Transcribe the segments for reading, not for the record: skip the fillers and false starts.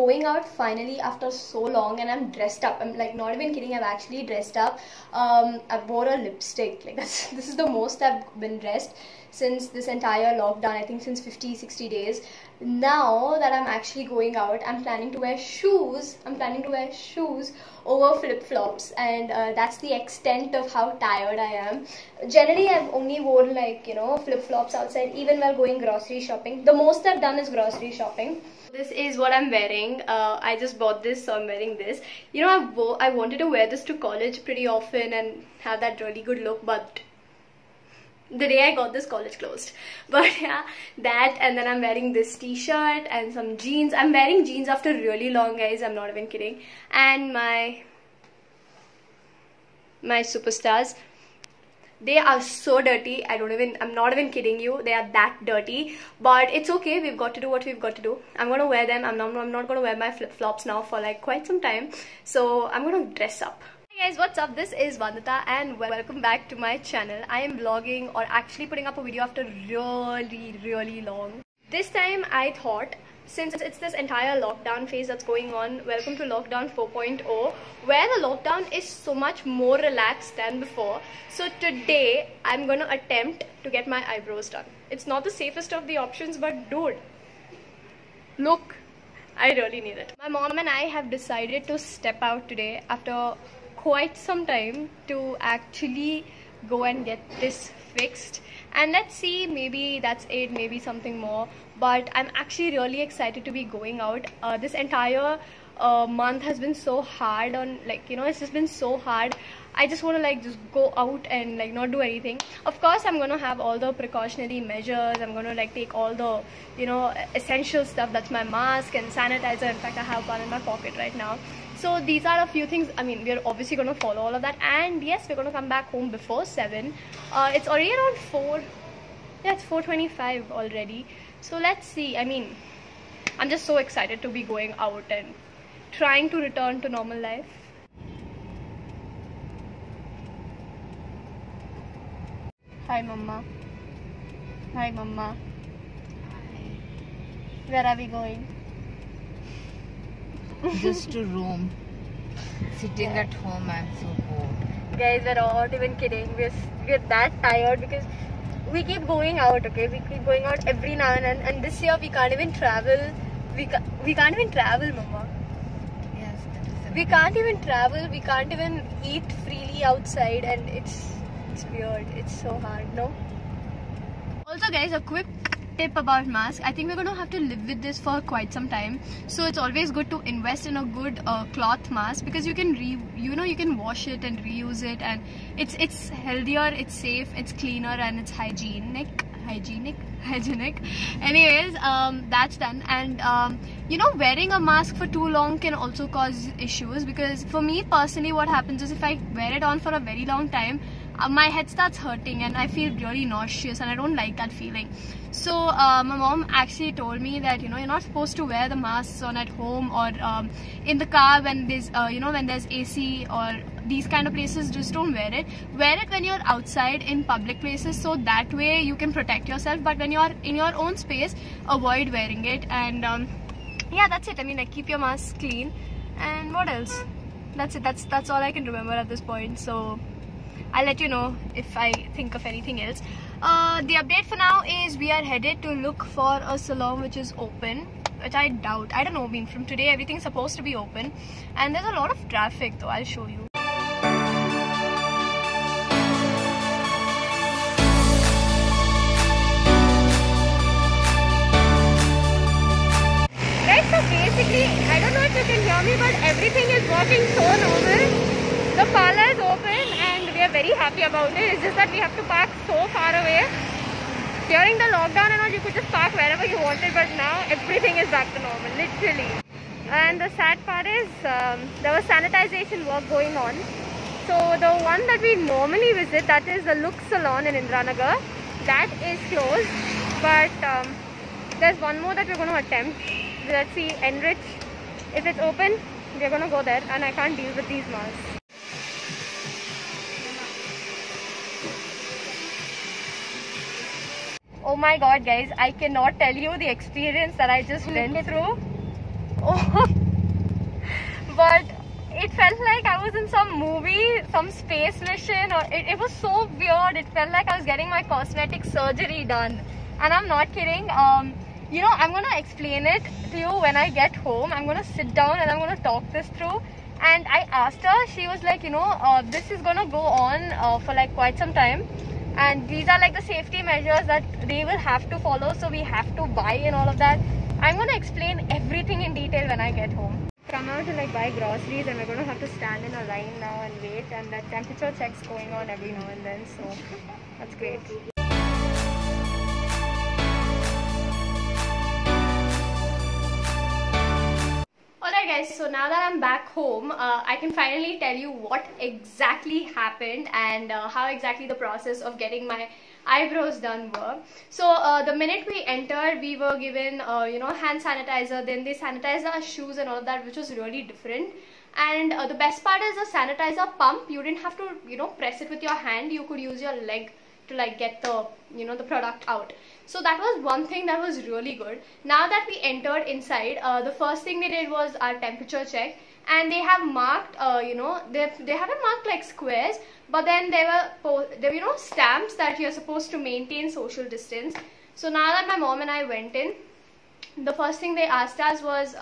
going out finally after so long, and I'm dressed up. I'm like not even kidding, I've actually dressed up. I wore a lipstick. Like this is the most I've been dressed since this entire lockdown. I think since 50-60 days. Now that I'm actually going out, I'm planning to wear shoes. I'm planning to wear shoes over flip-flops, and that's the extent of how tired I am. Generally, I've only worn like, you know, flip-flops outside, even while going grocery shopping. The most I've done is grocery shopping. This is what I'm wearing. I just bought this, so I'm wearing this. You know, I wanted to wear this to college pretty often and have that really good look, but the day I got this, college closed. But yeah, that, and then I'm wearing this t-shirt and some jeans. I'm wearing jeans after really long, guys, I'm not even kidding. And my Superstars, they are so dirty. I'm not even kidding you, they are that dirty, but it's okay. We've got to do what we've got to do. I'm gonna wear them. I'm not gonna wear my flip-flops now for like quite some time, so I'm gonna dress up. Hey guys, what's up? This is Vandita and welcome back to my channel. I am vlogging, or actually putting up a video after really long. This time I thought, since it's this entire lockdown phase that's going on, welcome to lockdown 4.0, where the lockdown is so much more relaxed than before. So today I'm gonna attempt to get my eyebrows done. It's not the safest of the options, but dude, look, I really need it. My mom and I have decided to step out today after quite some time to actually go and get this fixed, and let's see, maybe that's it, maybe something more. But I'm actually really excited to be going out. This entire month has been so hard on, like, you know, it's just been so hard. I just want to like just go out and like not do anything. Of course, I'm gonna have all the precautionary measures. I'm gonna like take all the, you know, essential stuff. That's my mask and sanitizer. In fact, I have one in my pocket right now. So these are a few things. I mean, we're obviously gonna follow all of that. And yes, we're gonna come back home before 7. It's already around 4. Yeah, it's 4:25 already. So let's see. I mean, I'm just so excited to be going out and trying to return to normal life. Hi Mama. Hi Mama. Where are we going? Just to roam. Sitting at home, I'm so bored. Guys, we're not even kidding. We're that tired because we keep going out, okay? We keep going out every now and then, and this year we can't even travel. We can't even travel, Mama. Yes, that is. We can't even travel. We can't even eat freely outside, and it's weird. It's so hard, no? Also, guys, a quick tip about mask. I think we're gonna have to live with this for quite some time, so it's always good to invest in a good cloth mask, because you can you can wash it and reuse it, and it's healthier, it's safe, it's cleaner, and it's hygienic. Anyways, that's done. And you know, wearing a mask for too long can also cause issues, because for me personally, what happens is if I wear it on for a very long time, my head starts hurting and I feel really nauseous, and I don't like that feeling. So my mom actually told me that, you know, you're not supposed to wear the masks on at home or in the car when there's you know, when there's AC or these kind of places. Just don't wear it. Wear it when you're outside in public places, so that way you can protect yourself. But when you're in your own space, avoid wearing it. And yeah, that's it. I mean, like, keep your mask clean. And what else? That's it. That's all I can remember at this point. So I'll let you know if I think of anything else. The update for now is we are headed to look for a salon which is open, which I doubt. I don't know. I mean, from today everything's supposed to be open, and there's a lot of traffic though. I'll show you. Right, so basically, I don't know if you can hear me, but everything is working so normal. The parlor is open and we are very happy about it. It's just that we have to park so far away. During the lockdown and all, you could just park wherever you wanted, but now everything is back to normal, literally. And the sad part is there was sanitization work going on. So the one that we normally visit, that is the Look Salon in Indiranagar, that is closed. But there's one more that we're going to attempt. Let's see, Enrich. If it's open, we're going to go there, and I can't deal with these masks. Oh my god, guys, I cannot tell you the experience that I just went through. Oh. But it felt like I was in some movie, some space mission, or it was so weird. It felt like I was getting my cosmetic surgery done, and I'm not kidding. You know, I'm gonna explain it to you when I get home. I'm gonna sit down and I'm gonna talk this through. And I asked her, she was like, you know, this is gonna go on for like quite some time, and these are like the safety measures that they will have to follow, so we have to buy and all of that. I'm gonna explain everything in detail when I get home. Come out to like buy groceries, and we're gonna have to stand in a line now and wait, and that temperature check's going on every now and then, so that's great. Alright guys, so now that I'm back home, I can finally tell you what exactly happened and how exactly the process of getting my eyebrows done were. So the minute we entered, we were given you know, hand sanitizer, then they sanitized our shoes and all of that, which was really different. And the best part is the sanitizer pump, you didn't have to, you know, press it with your hand, you could use your leg to like get the, you know, the product out. So that was one thing that was really good. Now that we entered inside, the first thing they did was our temperature check, and they have marked, you know, they haven't marked like squares, but then there were you know, stamps that you're supposed to maintain social distance. So now that my mom and I went in, the first thing they asked us was,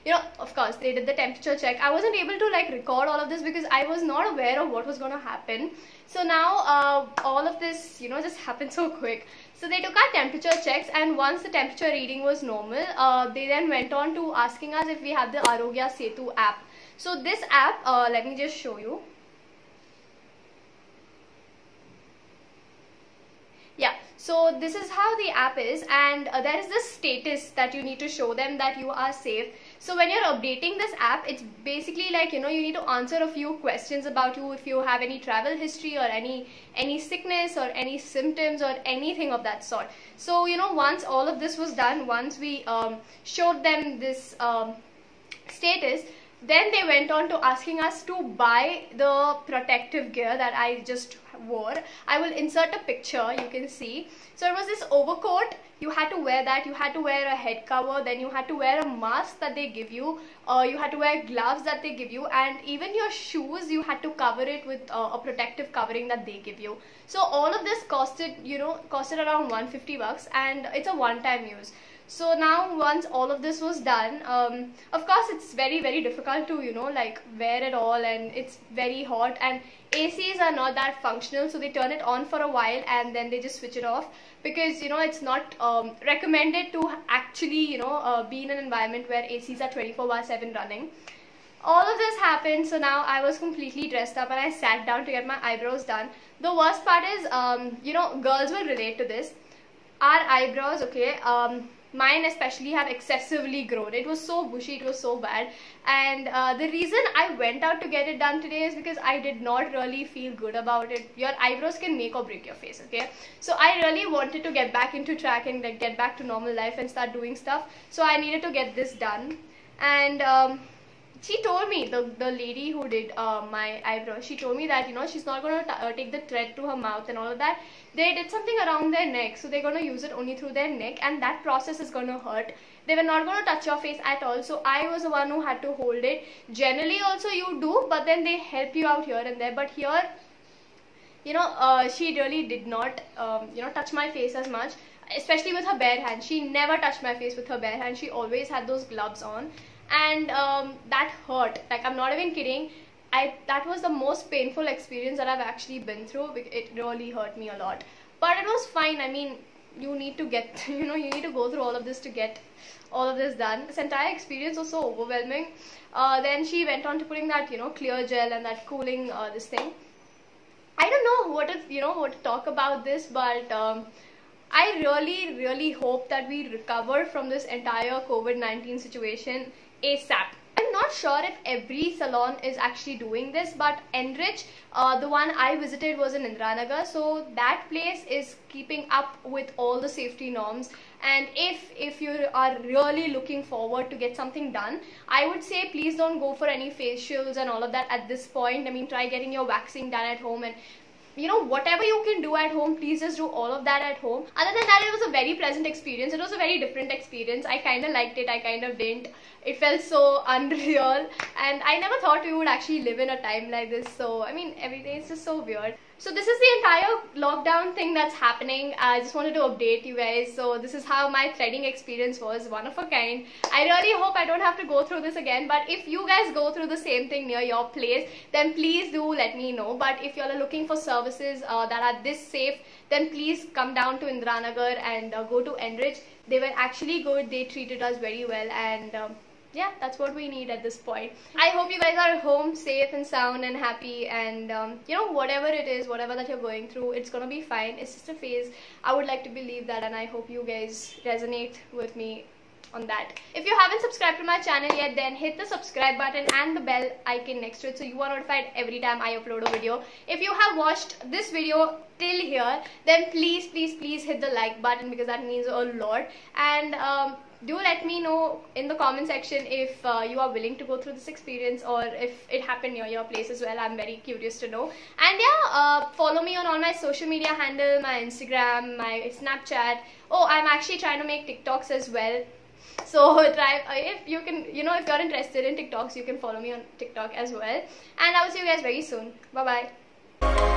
you know, of course they did the temperature check. I wasn't able to like record all of this because I was not aware of what was going to happen. So now all of this, you know, just happened so quick. So they took our temperature checks, and once the temperature reading was normal, they then went on to asking us if we have the Arogya Setu app. So this app, let me just show you. Yeah, so this is how the app is, and there is this status that you need to show them that you are safe. So when you're updating this app, it's basically like, you know, you need to answer a few questions about you, if you have any travel history or any sickness or any symptoms or anything of that sort. So, you know, once all of this was done, once we showed them this status, then they went on to asking us to buy the protective gear that I just wore. I will insert a picture, you can see. So it was this overcoat, you had to wear that, you had to wear a head cover, then you had to wear a mask that they give you, you had to wear gloves that they give you, and even your shoes, you had to cover it with a protective covering that they give you. So all of this costed, you know, costed around 150 bucks, and it's a one-time use. So now once all of this was done, of course it's very, very difficult to, you know, like wear it all, and it's very hot, and ACs are not that functional, so they turn it on for a while and then they just switch it off, because, you know, it's not recommended to actually, you know, be in an environment where ACs are 24/7 running. All of this happened, so now I was completely dressed up and I sat down to get my eyebrows done. The worst part is, you know, girls will relate to this. Our eyebrows, okay, mine especially have excessively grown. It was so bushy, it was so bad, and the reason I went out to get it done today is because I did not really feel good about it. Your eyebrows can make or break your face, okay? So I really wanted to get back into track and like get back to normal life and start doing stuff, so I needed to get this done. And she told me, the lady who did my eyebrows, she told me that, you know, she's not going to take the thread to her mouth and all of that. They did something around their neck, so they're going to use it only through their neck, and that process is going to hurt. They were not going to touch your face at all, so I was the one who had to hold it. Generally also you do, but then they help you out here and there. But here, you know, she really did not, you know, touch my face as much, especially with her bare hand. She never touched my face with her bare hand. She always had those gloves on, and that hurt. Like, I'm not even kidding. That was the most painful experience that I've actually been through. It really hurt me a lot, but it was fine. I mean, you need to get, you know, you need to go through all of this to get all of this done. This entire experience was so overwhelming. Then she went on to putting that, you know, clear gel and that cooling this thing. I don't know what to talk about this, but I really hope that we recover from this entire COVID-19 situation ASAP. I'm not sure if every salon is actually doing this, but Enrich, the one I visited, was in Indiranagar, so that place is keeping up with all the safety norms. And if you are really looking forward to get something done, I would say please don't go for any facials and all of that at this point. I mean, try getting your waxing done at home, and you know, whatever you can do at home, please just do all of that at home. Other than that, it was a very pleasant experience. It was a very different experience. I kind of liked it, I kind of didn't. It felt so unreal, and I never thought we would actually live in a time like this. So I mean, every day is just so weird. So this is the entire lockdown thing that's happening. I just wanted to update you guys. So this is how my threading experience was, one of a kind. I really hope I don't have to go through this again, but if you guys go through the same thing near your place, then please do let me know. But if you're looking for services that are this safe, then please come down to Indiranagar and go to Enrich. They were actually good. They treated us very well, and yeah, that's what we need at this point. I hope you guys are home safe and sound and happy, and you know, whatever it is, whatever that you're going through, it's gonna be fine. It's just a phase. I would like to believe that, and I hope you guys resonate with me on that. If you haven't subscribed to my channel yet, then hit the subscribe button and the bell icon next to it so you are notified every time I upload a video. If you have watched this video till here, then please hit the like button, because that means a lot. And do let me know in the comment section if you are willing to go through this experience, or if it happened near your place as well. I'm very curious to know. And yeah, follow me on all my social media handle, my Instagram, my Snapchat. Oh, I'm actually trying to make TikToks as well. So try, if you can, you know, if you're interested in TikToks, you can follow me on TikTok as well. And I will see you guys very soon. Bye bye.